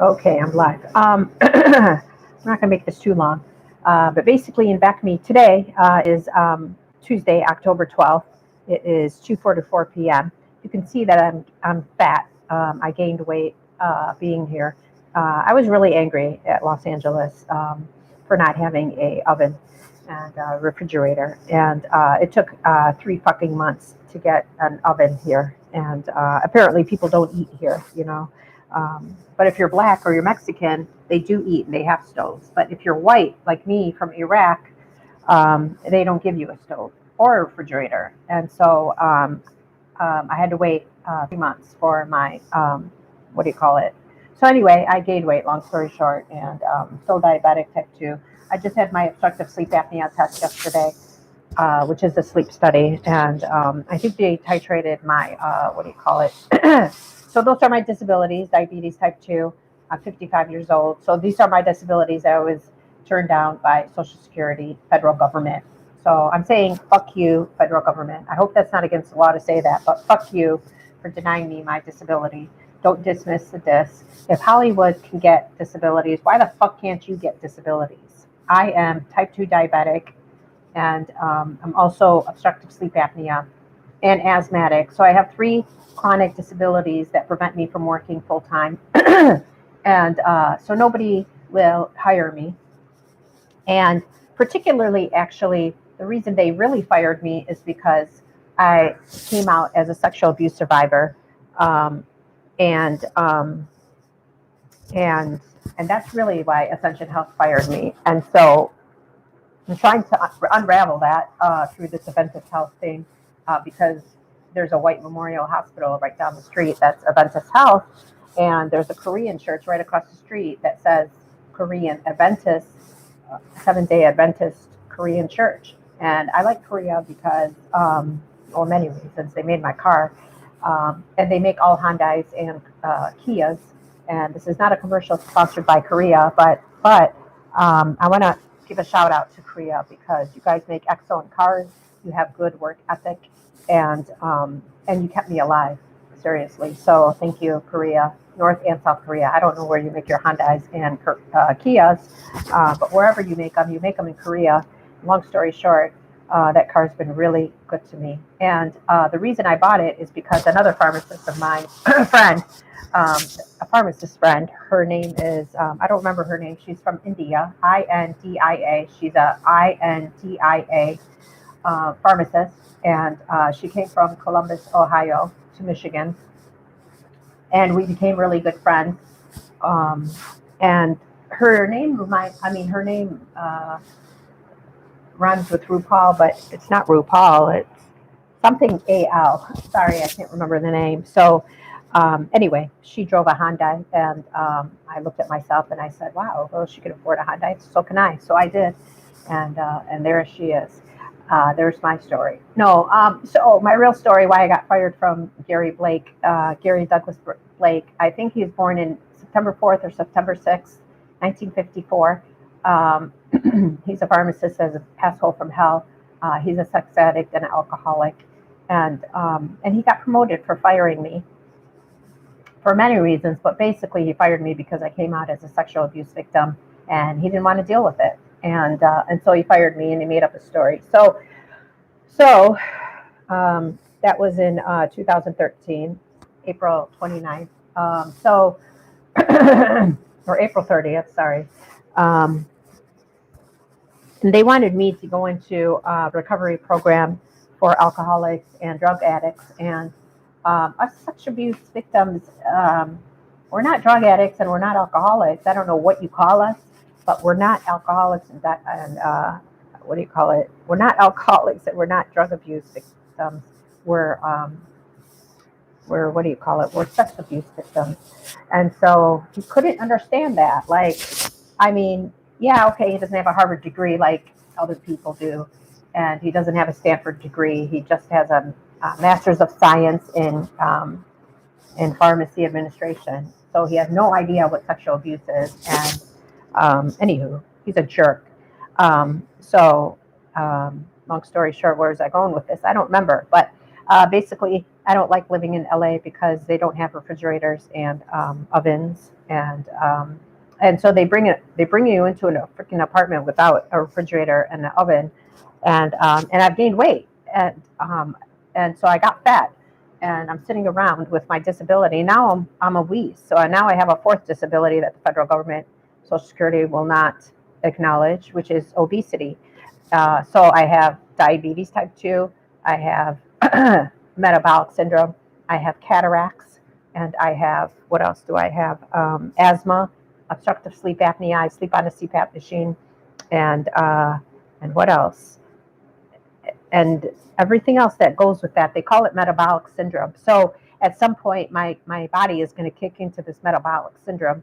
Okay, I'm live. I'm not going to make this too long, but basically, in back of me today is Tuesday, October 12th. It is 2:44 p.m. You can see that I'm fat. I gained weight being here. I was really angry at Los Angeles for not having a oven and a refrigerator, and it took 3 fucking months to get an oven here. And apparently, people don't eat here, you know. But if you're black or you're Mexican, they do eat and they have stoves. But if you're white, like me from Iraq, they don't give you a stove or a refrigerator. And so I had to wait 3 months for my, what do you call it? So anyway, I gained weight, long story short, and still diabetic type 2. I just had my obstructive sleep apnea test yesterday, which is a sleep study. And I think they titrated my, what do you call it? So those are my disabilities: diabetes type 2. I'm 55 years old. So these are my disabilities that I was turned down by Social Security, federal government. So I'm saying, fuck you, federal government. I hope that's not against the law to say that, but fuck you for denying me my disability. Don't dismiss the dis. If Hollywood can get disabilities, why the fuck can't you get disabilities? I am type 2 diabetic, and I'm also obstructive sleep apnea and asthmatic. So I have 3 chronic disabilities that prevent me from working full time. And so nobody will hire me. And particularly, actually, the reason they really fired me is because I came out as a sexual abuse survivor. And that's really why Ascension Health fired me. And so I'm trying to unravel that through this Adventist Health thing, because there's a white memorial hospital right down the street that's Adventist Health, and there's a Korean church right across the street that says Korean Adventist, Seventh-day Adventist Korean church. And I like Korea because, well, many reasons. They made my car, and they make all Hyundais and Kias. And this is not a commercial sponsored by Korea, but I want to give a shout out to Korea because you guys make excellent cars. You have good work ethic, and you kept me alive, seriously. So thank you, Korea, North and South Korea. I don't know where you make your Hyundais and Kias, but wherever you make them in Korea. Long story short, that car's been really good to me. And the reason I bought it is because another pharmacist of mine, friend, a pharmacist friend, her name is, I don't remember her name. She's from India, INDIA. She's a INDIA pharmacist. And she came from Columbus, Ohio to Michigan. And we became really good friends. And her name rhymes with RuPaul, but it's not RuPaul. It's something AL. Sorry, I can't remember the name. So anyway, she drove a Hyundai, and I looked at myself and I said, wow, well, she can afford a Hyundai, so can I. So I did. And there she is. There's my story. No, so my real story, why I got fired from Gary Douglas Blake. I think he was born in September 4th or September 6th, 1954. He's a pharmacist, as an asshole from hell. He's a sex addict and an alcoholic. And he got promoted for firing me for many reasons, but basically he fired me because I came out as a sexual abuse victim, and he didn't want to deal with it. And so he fired me, and he made up a story. So that was in 2013, April 29th. Or April 30th, sorry. And they wanted me to go into a recovery program for alcoholics and drug addicts. And us sexual abuse victims, we're not drug addicts and we're not alcoholics. I don't know what you call us, but we're not alcoholics and what do you call it? We're not alcoholics and we're not drug abuse victims. We're what do you call it? We're sex abuse victims. And so he couldn't understand that. Like, I mean, yeah, okay, he doesn't have a Harvard degree like other people do, and he doesn't have a Stanford degree. He just has a Master's of Science in pharmacy administration. So he has no idea what sexual abuse is. And anywho, he's a jerk. long story short, where was I going with this? I don't remember, but basically, I don't like living in LA because they don't have refrigerators and ovens, and so they bring you into a freaking apartment without a refrigerator and an oven, and I've gained weight, and so I got fat, and I'm sitting around with my disability. Now I'm obese, so now I have a fourth disability that the federal government, Social Security, will not acknowledge, which is obesity. So I have diabetes type 2, I have metabolic syndrome, I have cataracts, and I have, what else do I have? Asthma, obstructive sleep apnea. I sleep on a CPAP machine, and what else? And everything else that goes with that. They call it metabolic syndrome. So at some point, my body is going to kick into this metabolic syndrome,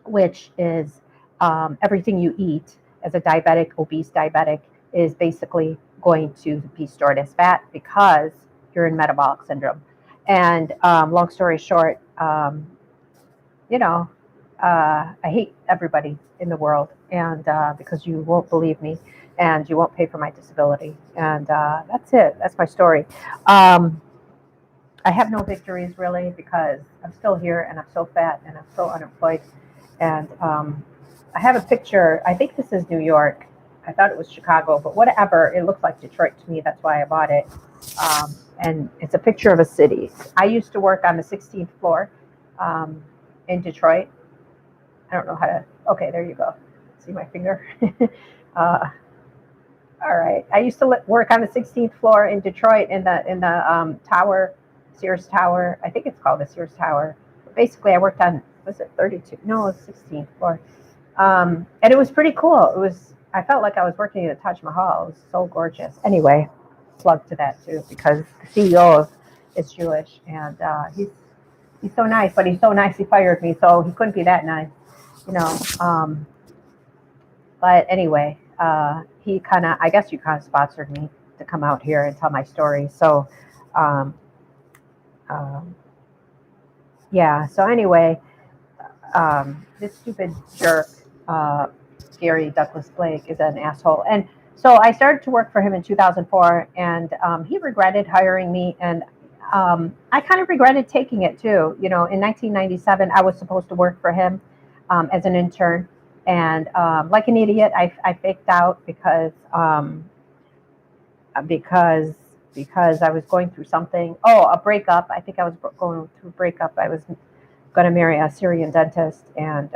which is everything you eat as a diabetic, obese diabetic, is basically going to be stored as fat because you're in metabolic syndrome. And long story short, you know, I hate everybody in the world, and because you won't believe me, and you won't pay for my disability, and that's it. That's my story. I have no victories really because I'm still here, and I'm so fat, and I'm so unemployed, and I have a picture. I think this is New York. I thought it was Chicago, but whatever. It looks like Detroit to me. That's why I bought it. And it's a picture of a city. I used to work on the 16th floor in Detroit. I don't know how to. Okay, there you go. See my finger? All right. I used to work on the 16th floor in Detroit in the tower, Sears Tower. I think it's called the Sears Tower. Basically, I worked on, was it 32? No, it was 16th floor. And it was pretty cool. I felt like I was working at the Taj Mahal. It was so gorgeous. Anyway, plug to that too, because the CEO is Jewish, and he's so nice, but he's so nice he fired me, so he couldn't be that nice, you know. But anyway, I guess you kind of sponsored me to come out here and tell my story. So, um, yeah. So anyway, this stupid jerk, Gary Douglas Blake, is an asshole. And so I started to work for him in 2004, and he regretted hiring me, and I kind of regretted taking it too. You know, in 1997, I was supposed to work for him as an intern, and like an idiot, I faked out because I was going through something. Oh, a breakup. I think I was going through a breakup. I was going to marry a Syrian dentist, and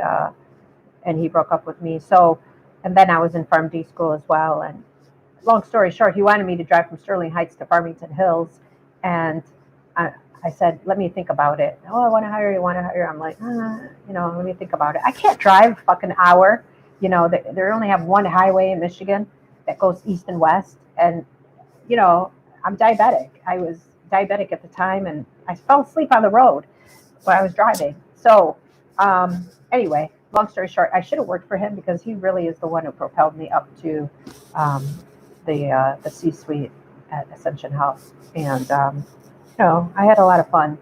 he broke up with me. So, and then I was in Pharm.D school as well. And long story short, he wanted me to drive from Sterling Heights to Farmington Hills, and I said, let me think about it. Oh, I want to hire you. I'm like, let me think about it. I can't drive a fucking hour. You know, they only have one highway in Michigan that goes east and west. And, you know, I'm diabetic. I was diabetic at the time, and I fell asleep on the road when I was driving. So anyway, long story short, I should have worked for him because he really is the one who propelled me up to the C-suite at Ascension Health. And, I had a lot of fun,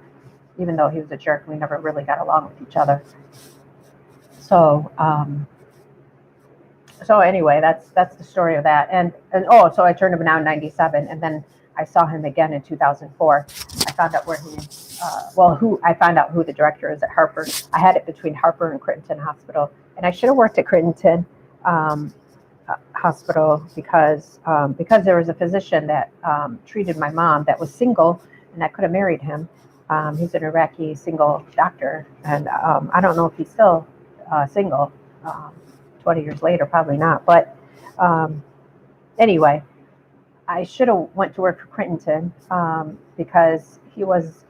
even though he was a jerk. We never really got along with each other. So, anyway, that's the story of that. And so I turned him now in 97, and then I saw him again in 2004. I found out I found out who the director is at Harper. I had it between Harper and Crittenton Hospital, and I should have worked at Crittenton Hospital because there was a physician that treated my mom that was single, and I could have married him. He's an Iraqi single doctor, and I don't know if he's still single 20 years later, probably not. But anyway, I should have went to work for Crittenton because he was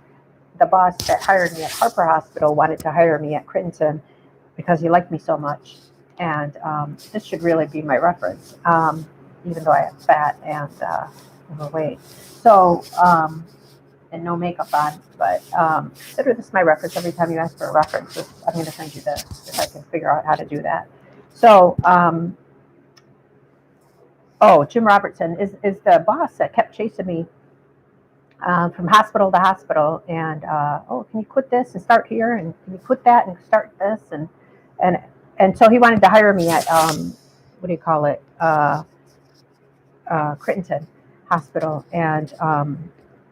the boss that hired me at Harper Hospital, wanted to hire me at Crittenton because he liked me so much. And this should really be my reference, even though I am fat and overweight. So, and no makeup on, but consider this my reference. Every time you ask for a reference, I'm going to send you this if I can figure out how to do that. So, Jim Robertson is the boss that kept chasing me from hospital to hospital. And can you quit this and start here? And can you quit that and start this? And so he wanted to hire me at what do you call it? Crittenton Hospital, and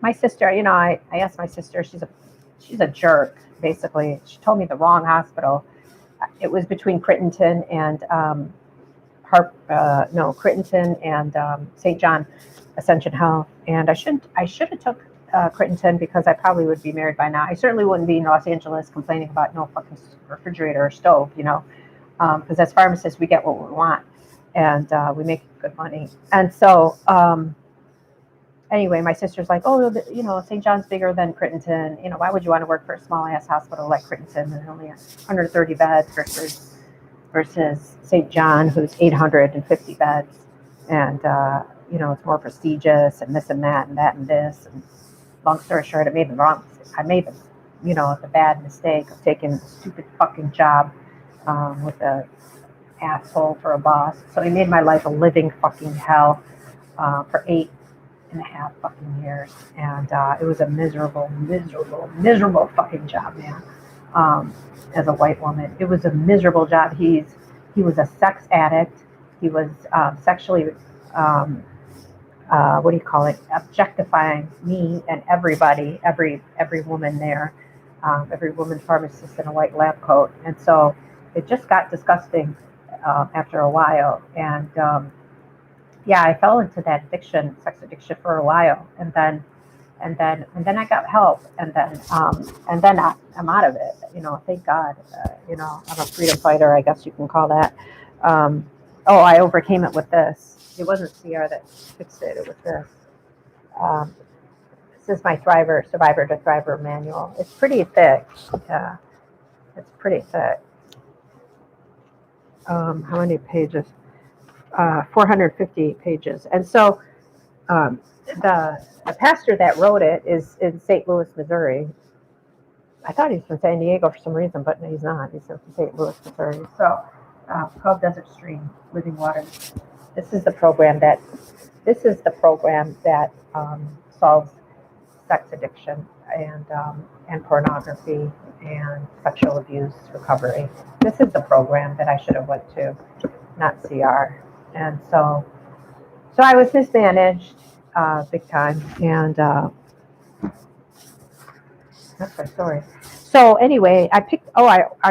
my sister, I asked my sister, she's a jerk, basically. She told me the wrong hospital. It was between Crittenton and Crittenton and St. John Ascension Health, and I should have took Crittenton because I probably would be married by now. I certainly wouldn't be in Los Angeles complaining about no fucking refrigerator or stove, because as pharmacists we get what we want, and we make good money. And so anyway, my sister's like, oh, St. John's bigger than Crittenton. Why would you want to work for a small ass hospital like Crittenton and only 130 beds versus St. John, who's 850 beds, and it's more prestigious and this and that and that and this. And long story short, I made the bad mistake of taking a stupid fucking job with a asshole for a boss. So he made my life a living fucking hell for 8.5 fucking years, and it was a miserable fucking job, man. As a white woman, it was a miserable job. He was a sex addict. He was sexually objectifying me and everybody, every woman there, every woman pharmacist in a white lab coat. And so it just got disgusting after a while. And I fell into that sex addiction for a while, and then I got help, and then I'm out of it. Thank God. I'm a freedom fighter, I guess you can call that. I overcame it with this. It wasn't CR that fixed it. It was this. This is my Survivor to Thriver manual. It's pretty thick. Yeah, it's pretty thick. How many pages? 450 pages. And so the pastor that wrote it is in St. Louis, Missouri. I thought he was from San Diego for some reason, but no, he's not. He's from St. Louis, Missouri. So called Desert Stream Living Water. This is the program that solves sex addiction and pornography and sexual abuse recovery. This is the program that I should have went to, not CR. And so I was mismanaged big time, and that's my story. So anyway, I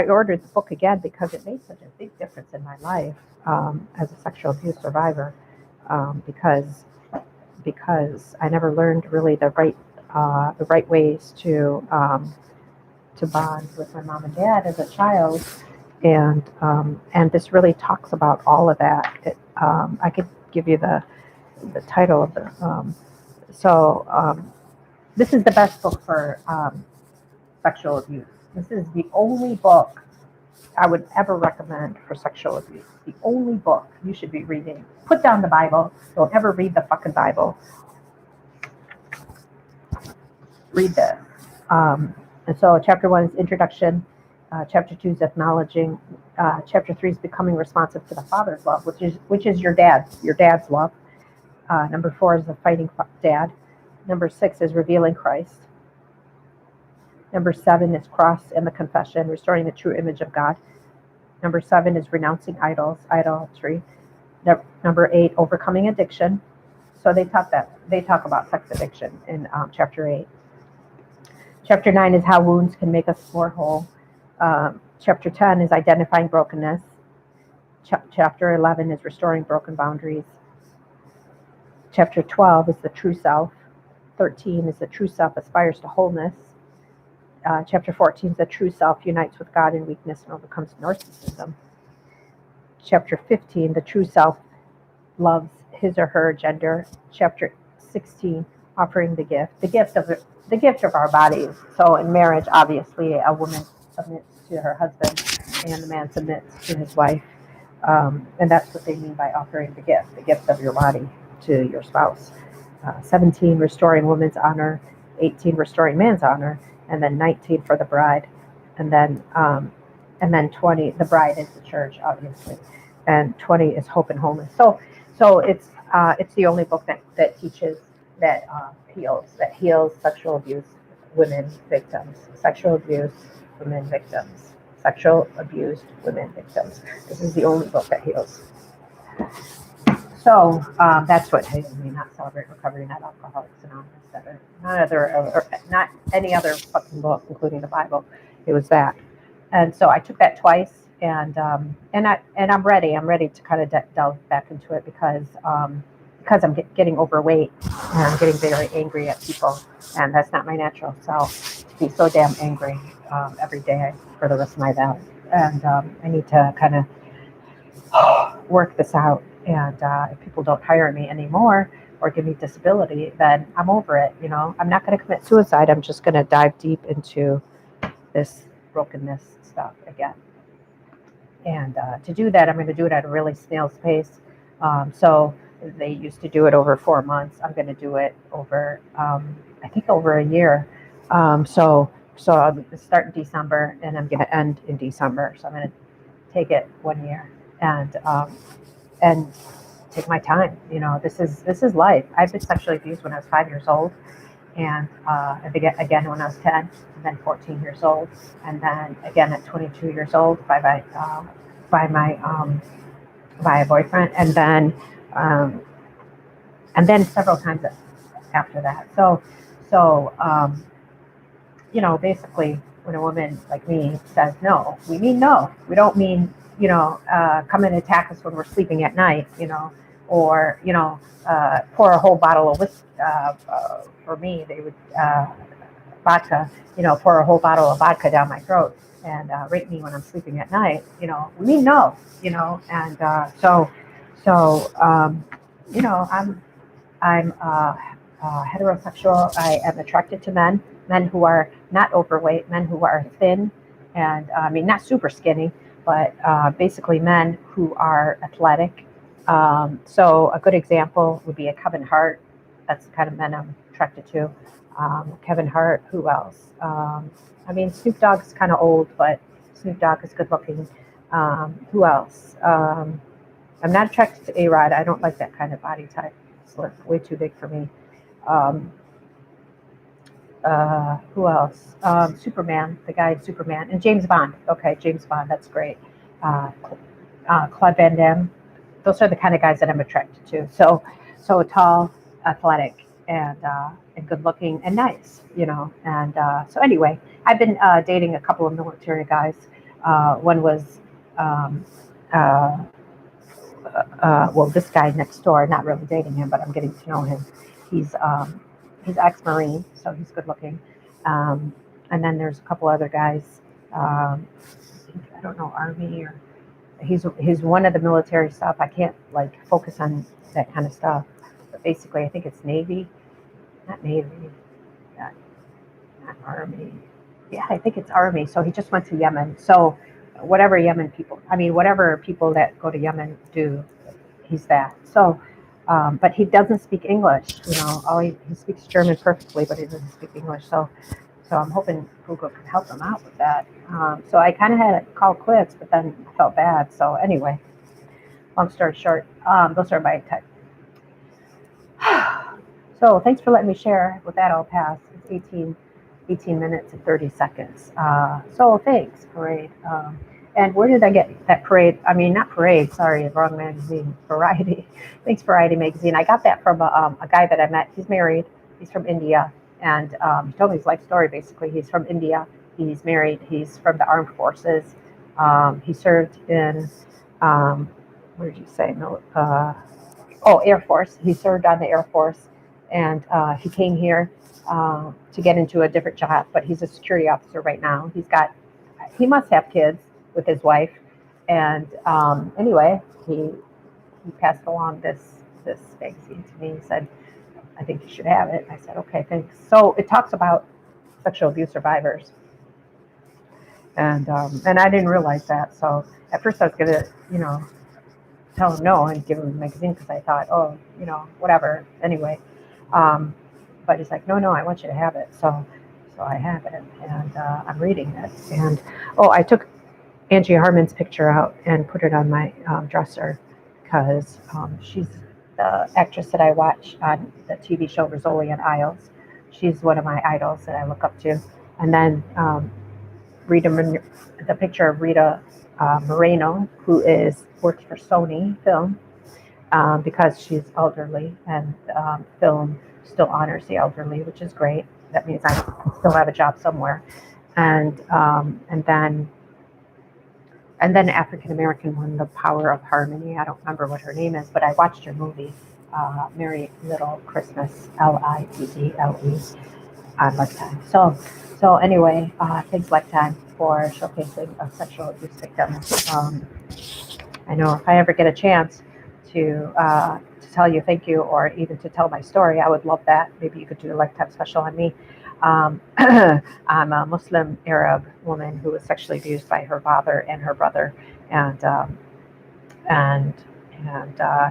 ordered the book again because it made such a big difference in my life as a sexual abuse survivor, because I never learned really the right ways to bond with my mom and dad as a child, and this really talks about all of that. I could give you the title of the this is the best book for sexual abuse. This is the only book I would ever recommend for sexual abuse. The only book you should be reading. Put down the Bible. Don't ever read the fucking Bible. Read this. And so chapter 1 is introduction. Chapter 2 is acknowledging. Chapter 3 is becoming responsive to the Father's love, which is your dad's love. Number 4 is the fighting dad. Number 6 is revealing Christ. Number 7 is cross and the confession, restoring the true image of God. Number 7 is renouncing idolatry. Number 8, overcoming addiction. So they talk about sex addiction in chapter 8. Chapter 9 is how wounds can make us more whole. Chapter 10 is identifying brokenness. Chapter 11 is restoring broken boundaries. Chapter 12 is the true self. 13 is the true self aspires to wholeness. Chapter 14 is the true self unites with God in weakness and overcomes narcissism. Chapter 15, the true self loves his or her gender. Chapter 16, offering the gift of our bodies. So in marriage, obviously, a woman submits to her husband and the man submits to his wife. And that's what they mean by offering the gift of your body to your spouse. 17, restoring woman's honor. 18, restoring man's honor. And then 19 for the bride. And then 20, the bride is the church, obviously. And 20 is hope and wholeness. So it's the only book that teaches that heals sexual abuse women victims. Sexual abuse women victims. Sexual abused women victims. This is the only book that heals. So that's what I mean. Not Celebrate Recovery, not Alcoholics Anonymous, not any other fucking book, including the Bible. It was that, and so I took that twice, and I'm ready. I'm ready to kind of delve back into it because I'm getting overweight and I'm getting very angry at people, and that's not my natural self to be so damn angry every day for the rest of my life, and I need to kind of work this out. And if people don't hire me anymore or give me disability, then I'm over it. I'm not going to commit suicide. I'm just going to dive deep into this brokenness stuff again. And to do that, I'm going to do it at a really snail's pace. So they used to do it over 4 months. I'm going to do it over, I think, over a year. So I'll start in December, and I'm going to end in December. So I'm going to take it 1 year and take my time. This is life. I've been sexually abused when I was 5 years old, and again when I was 10, and then 14 years old, and then again at 22 years old by a boyfriend, and then several times after that. So basically, when a woman like me says no, we mean no. We don't mean, come and attack us when we're sleeping at night, or, pour a whole bottle of whiskey. For me, they would, vodka, pour a whole bottle of vodka down my throat and rape me when I'm sleeping at night. We mean no, and I'm heterosexual. I am attracted to men who are not overweight, men who are thin, and I mean, not super skinny, but basically men who are athletic. So a good example would be a Kevin Hart. That's the kind of men I'm attracted to. Kevin Hart. Who else? I mean, Snoop Dogg's kind of old, but Snoop Dogg is good looking. Who else? I'm not attracted to A-Rod. I don't like that kind of body type. It's way too big for me. Who else? Superman, the guy in Superman, and James Bond. Okay, James Bond, that's great. Claude Van Damme. Those are the kind of guys that I'm attracted to. So tall, athletic, and good looking, and nice, And so anyway, I've been dating a couple of military guys. One was, well, this guy next door. Not really dating him, but I'm getting to know him. He's ex-Marine, so he's good looking. And then there's a couple other guys. I don't know, Army, or he's one of the military stuff. I can't focus on that kind of stuff. But basically, I think it's Navy, not Navy, not Army. Yeah, I think it's Army. So he just went to Yemen. So whatever people that go to Yemen do, he's that. So. But he doesn't speak English, he speaks German perfectly, but he doesn't speak English. So I'm hoping Google can help him out with that. So I kind of had to call quits, but then I felt bad. So anyway, long story short, those are my type. So thanks for letting me share. With that, I'll pass. It's 18 minutes and 30 seconds. So thanks, Parade. And where did I get that Parade? I mean, not Parade, sorry, wrong magazine, Variety. Thanks, Variety magazine. I got that from a guy that I met. He's married. He's from India. And he told me his life story, basically. He's from India. He's married. He's from the armed forces. He served in, what did you say? No, Air Force. He served on the Air Force. And he came here to get into a different job. But he's a security officer right now. He must have kids with his wife, and anyway, he passed along this magazine to me. He said, "I think you should have it." I said, "Okay, thanks." So it talks about sexual abuse survivors, and I didn't realize that. So at first I was gonna, tell him no and give him the magazine because I thought, oh, whatever. Anyway, but he's like, no, I want you to have it. So I have it, and I'm reading it. And I took Angie Harmon's picture out and put it on my dresser because she's the actress that I watch on the TV show Rizzoli and Isles. She's one of my idols that I look up to. And then the picture of Rita Moreno, who works for Sony Film. because she's elderly, and film still honors the elderly, which is great. That means I still have a job somewhere. And then African American one, The Power of Harmony. I don't remember what her name is, but I watched her movie, Merry Little Christmas, Little, on Lifetime. So anyway, thanks Lifetime for showcasing a sexual abuse victim. I know if I ever get a chance to tell you thank you, or even to tell my story, I would love that. Maybe you could do a Lifetime special on me. I'm a Muslim Arab woman who was sexually abused by her father and her brother, and and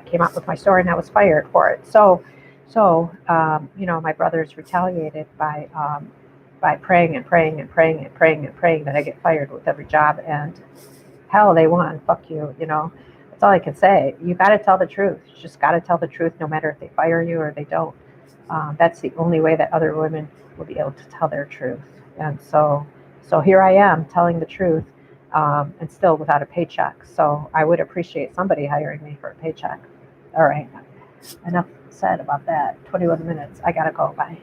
came out with my story, and I was fired for it. So my brothers retaliated by praying and praying and praying and praying and praying that I get fired with every job, and hell, they won. Fuck you. That's all I can say. You got to tell the truth. You just got to tell the truth, no matter if they fire you or they don't. That's the only way that other women will be able to tell their truth. And so here I am telling the truth, and still without a paycheck. So I would appreciate somebody hiring me for a paycheck. All right. Enough said about that. 21 minutes. I gotta go. Bye.